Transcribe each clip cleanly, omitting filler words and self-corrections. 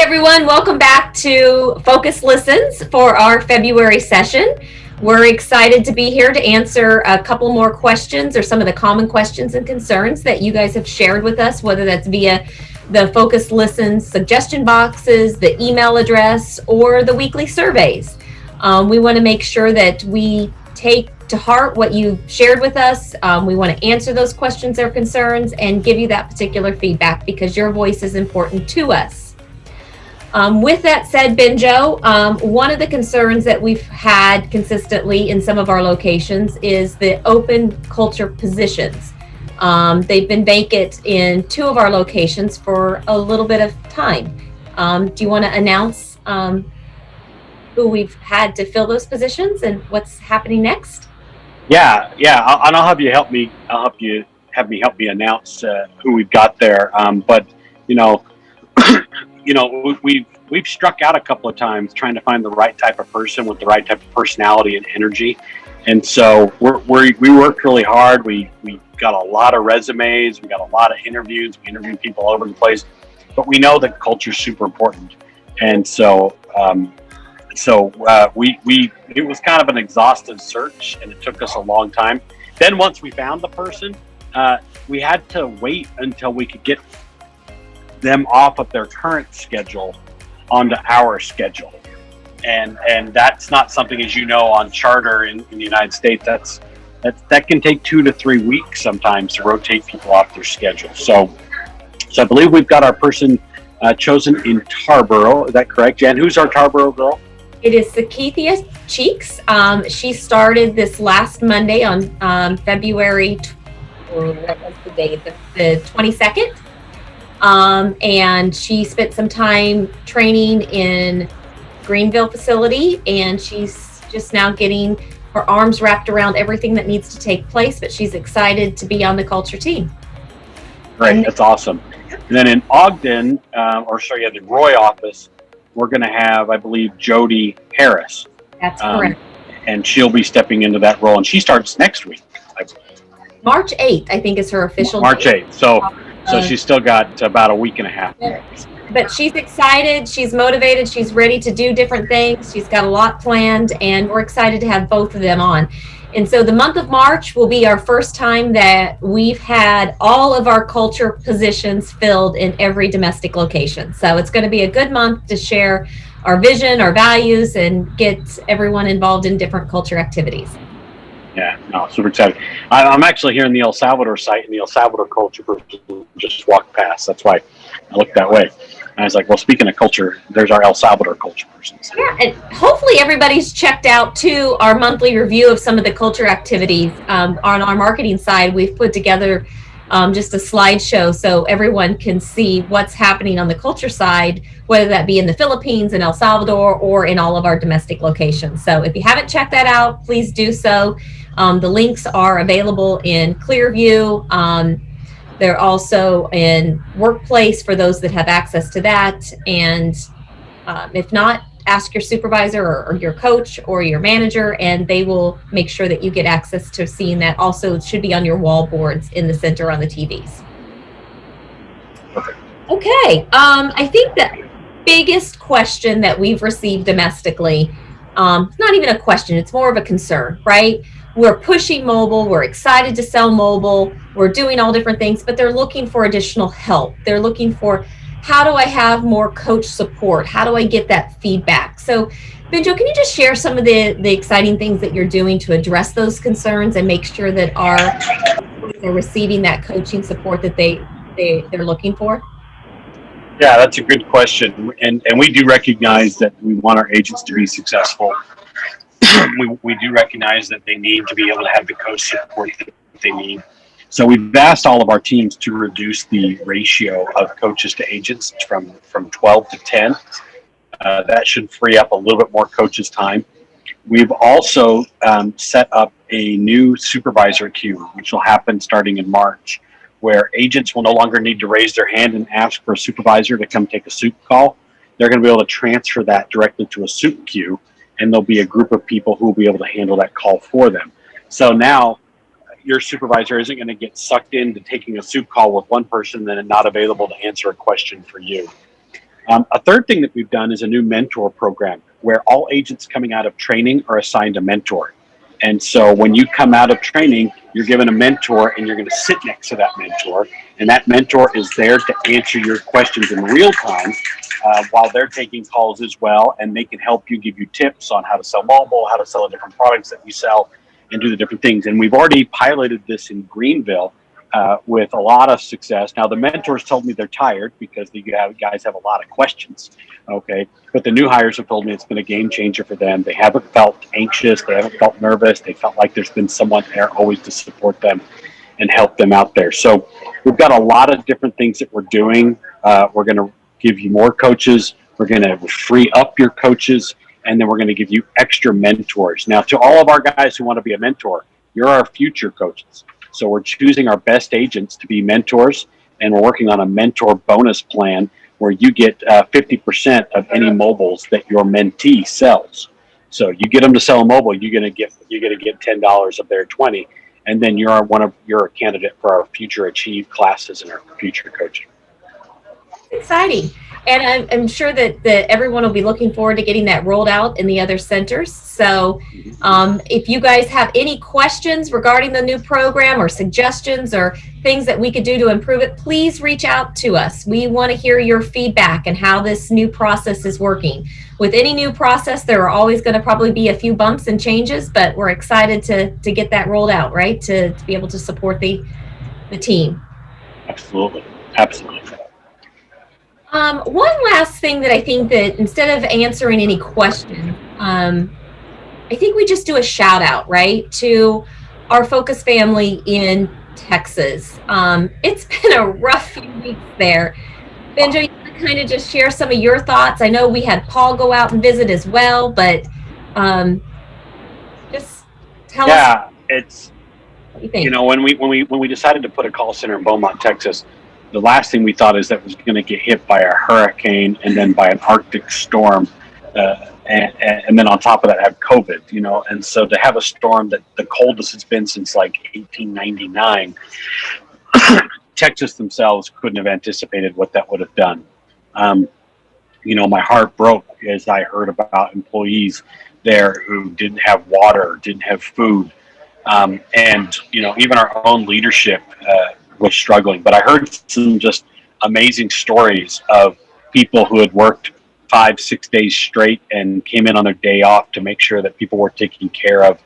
everyone. Welcome back to Focus Listens for our February session. We're excited to be here to answer a couple more questions or some of the common questions and concerns that you guys have shared with us, whether that's via the Focus Listens suggestion boxes, the email address, or the weekly surveys. We want to make sure that we take to heart what you shared with us. We want to answer those questions or concerns and give you that particular feedback because your voice is important to us. With that said, BenJoe, one of the concerns that we've had consistently in some of our locations is the open culture positions. They've been vacant in 2 of our locations for a little bit of time. Do you want to announce who we've had to fill those positions and what's happening next? Yeah, and I'll have you help me. Have me announce who we've got there. But we've struck out a couple of times trying to find the right type of person with the right type of personality and energy, and so we worked really hard. We got a lot of resumes, we got a lot of interviews, we interviewed people all over the place, but we know that culture is super important, and so it was kind of an exhaustive search, and it took us a long time. Then once we found the person, we had to wait until we could get them off of their current schedule onto our schedule, and that's not something, as you know, on charter in the United States. That can take 2 to 3 weeks sometimes to rotate people off their schedule. So I believe we've got our person chosen in Tarboro. Is that correct, Jan? Who's our Tarboro girl? It is Santafede Cheeks. She started this last Monday on February. What was the date? The 22nd. And she spent some time training in Greenville facility, and she's just now getting her arms wrapped around everything that needs to take place, but she's excited to be on the culture team. Right, that's awesome. And then in Ogden, the Roy office, we're going to have, I believe, Jody Harris. That's correct. And she'll be stepping into that role, and she starts next week, I believe. March 8th, I think, is her official March date. 8th. So she's still got about a week and a half. But she's excited, she's motivated, she's ready to do different things. She's got a lot planned, and we're excited to have both of them on. And so the month of March will be our first time that we've had all of our culture positions filled in every domestic location. So it's going to be a good month to share our vision, our values, and get everyone involved in different culture activities. Yeah, no, super excited. I'm actually here in the El Salvador site, and the El Salvador culture person just walked past. That's why I looked that way. And I was like, well, speaking of culture, there's our El Salvador culture person. Yeah, and hopefully everybody's checked out, too, our monthly review of some of the culture activities. On our marketing side, we've put together just a slideshow so everyone can see what's happening on the culture side, whether that be in the Philippines, in El Salvador, or in all of our domestic locations. So if you haven't checked that out, please do so. The links are available in Clearview. They're also in Workplace for those that have access to that. And if not, ask your supervisor or your coach or your manager, and they will make sure that you get access to seeing that. Also, it should be on your wall boards in the center on the TVs. Okay. I think the biggest question that we've received domestically, it's not even a question, it's more of a concern, right? We're pushing mobile, we're excited to sell mobile, we're doing all different things, but they're looking for additional help. They're looking for, how do I have more coach support? How do I get that feedback? So, BenJoe, can you just share some of the exciting things that you're doing to address those concerns and make sure that they're receiving that coaching support that they're looking for? Yeah, that's a good question. And we do recognize that we want our agents to be successful. we do recognize that they need to be able to have the coach support that they need. So we've asked all of our teams to reduce the ratio of coaches to agents from 12 to 10. That should free up a little bit more coaches' time. We've also set up a new supervisor queue, which will happen starting in March, where agents will no longer need to raise their hand and ask for a supervisor to come take a soup call. They're going to be able to transfer that directly to a soup queue, and there'll be a group of people who will be able to handle that call for them. So now your supervisor isn't going to get sucked into taking a soup call with one person and then not available to answer a question for you. A third thing that we've done is a new mentor program where all agents coming out of training are assigned a mentor. And so when you come out of training, you're given a mentor and you're going to sit next to that mentor. And that mentor is there to answer your questions in real time while they're taking calls as well. And they can help you, give you tips on how to sell mobile, how to sell the different products that we sell, and do the different things. And we've already piloted this in Greenville with a lot of success. Now, the mentors told me they're tired because the guys have a lot of questions. Okay. But the new hires have told me it's been a game changer for them. They haven't felt anxious. They haven't felt nervous. They felt like there's been someone there always to support them and help them out there. So we've got a lot of different things that we're doing. We're going to give you more coaches. We're going to free up your coaches. And then we're going to give you extra mentors. Now, to all of our guys who want to be a mentor, you're our future coaches. So we're choosing our best agents to be mentors, and we're working on a mentor bonus plan where you get 50% of any mobiles that your mentee sells. So you get them to sell a mobile, you're gonna get $10 of their 20, and then you're a candidate for our future Achieve classes and our future coaching. Exciting. And I'm sure that everyone will be looking forward to getting that rolled out in the other centers. So if you guys have any questions regarding the new program or suggestions or things that we could do to improve it, please reach out to us. We want to hear your feedback and how this new process is working. With any new process, there are always going to probably be a few bumps and changes, but we're excited to get that rolled out, right? To be able to support the team. Absolutely. Absolutely. One last thing that I think that instead of answering any question, I think we just do a shout out, right, to our Focus family in Texas. It's been a rough few weeks there. BenJoe, you want to kind of just share some of your thoughts? I know we had Paul go out and visit as well, but just tell us. Yeah, it's what you think. You know, when we decided to put a call center in Beaumont, Texas, the last thing we thought is that was going to get hit by a hurricane and then by an Arctic storm, and then on top of that have COVID. You know, and so to have a storm that the coldest it's been since like 1899, Texas themselves couldn't have anticipated what that would have done. You know, my heart broke as I heard about employees there who didn't have water, didn't have food. And, you know, even our own leadership was struggling. But I heard some just amazing stories of people who had worked 5-6 days straight and came in on their day off to make sure that people were taken care of.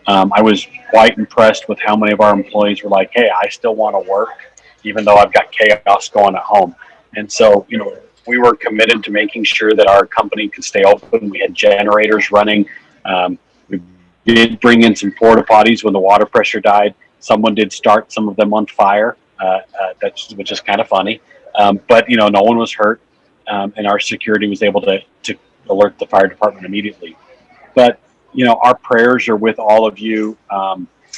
I was quite impressed with how many of our employees were like, hey, I still want to work, even though I've got chaos going at home. And so, you know, we were committed to making sure that our company could stay open. We had generators running. We did bring in some porta potties when the water pressure died. Someone did start some of them on fire, which is kind of funny. But, you know, no one was hurt, and our security was able to alert the fire department immediately. But, you know, our prayers are with all of you.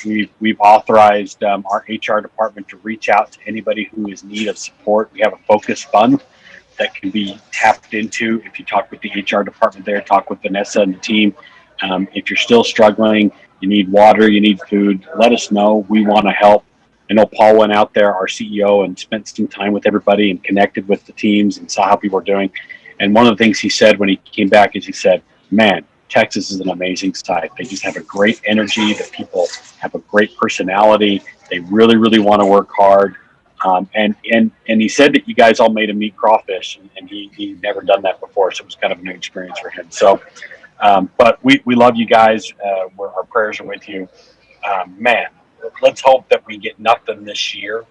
We've authorized our HR department to reach out to anybody who is in need of support. We have a focus fund that can be tapped into. If you talk with the HR department there, talk with Vanessa and the team. If you're still struggling, you need water, you need food, let us know. We want to help. I know Paul went out there, our CEO, and spent some time with everybody and connected with the teams and saw how people were doing. And one of the things he said when he came back is he said, man, Texas is an amazing site. They just have a great energy. The people have a great personality. They really, really want to work hard. And he said that you guys all made him eat crawfish, and he'd never done that before, so it was kind of a new experience for him. So, but we love you guys. Our prayers are with you. Man, let's hope that we get nothing this year,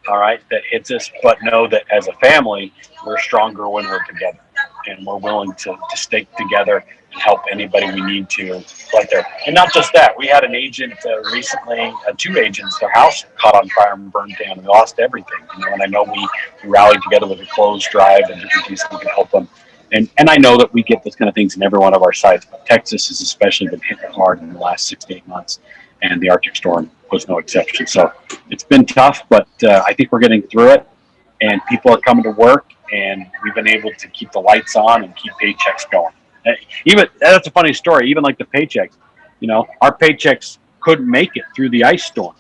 all right, that hits us, but know that as a family, we're stronger when we're together, and we're willing to stick together and help anybody we need to right there. And not just that, we had an agent recently, 2 agents, their house caught on fire and burned down, and they lost everything. You know, and I know we rallied together with a clothes drive and different things that we can help them. And I know that we get those kind of things in every one of our sites, but Texas has especially been hit hard in the last 6 to 8 months, and the Arctic storm was no exception. So it's been tough, but I think we're getting through it, and people are coming to work, and we've been able to keep the lights on and keep paychecks going. Even that's a funny story. Even like the paychecks, you know, our paychecks couldn't make it through the ice storm,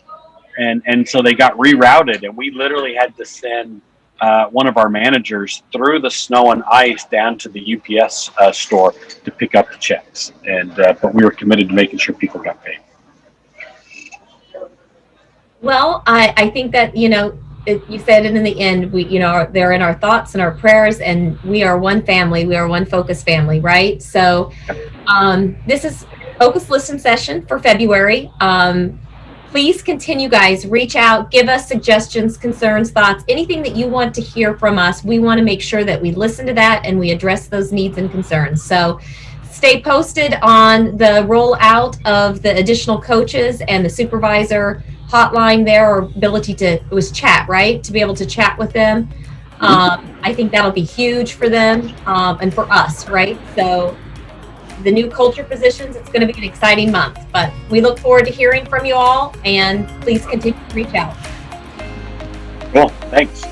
and so they got rerouted, and we literally had to send one of our managers through the snow and ice down to the UPS store to pick up the checks. And but we were committed to making sure people got paid. Well, I think that, you said it in the end, they're in our thoughts and our prayers, and we are one family. We are one focus family, right? So this is Focus Listen session for February. Please continue, guys. Reach out, give us suggestions, concerns, thoughts, anything that you want to hear from us. We want to make sure that we listen to that and we address those needs and concerns. So stay posted on the rollout of the additional coaches and the supervisor hotline there, or ability to, it was chat, right? To be able to chat with them. I think that'll be huge for them and for us, right? So the new culture positions, it's going to be an exciting month, but we look forward to hearing from you all, and please continue to reach out. Cool. Thanks.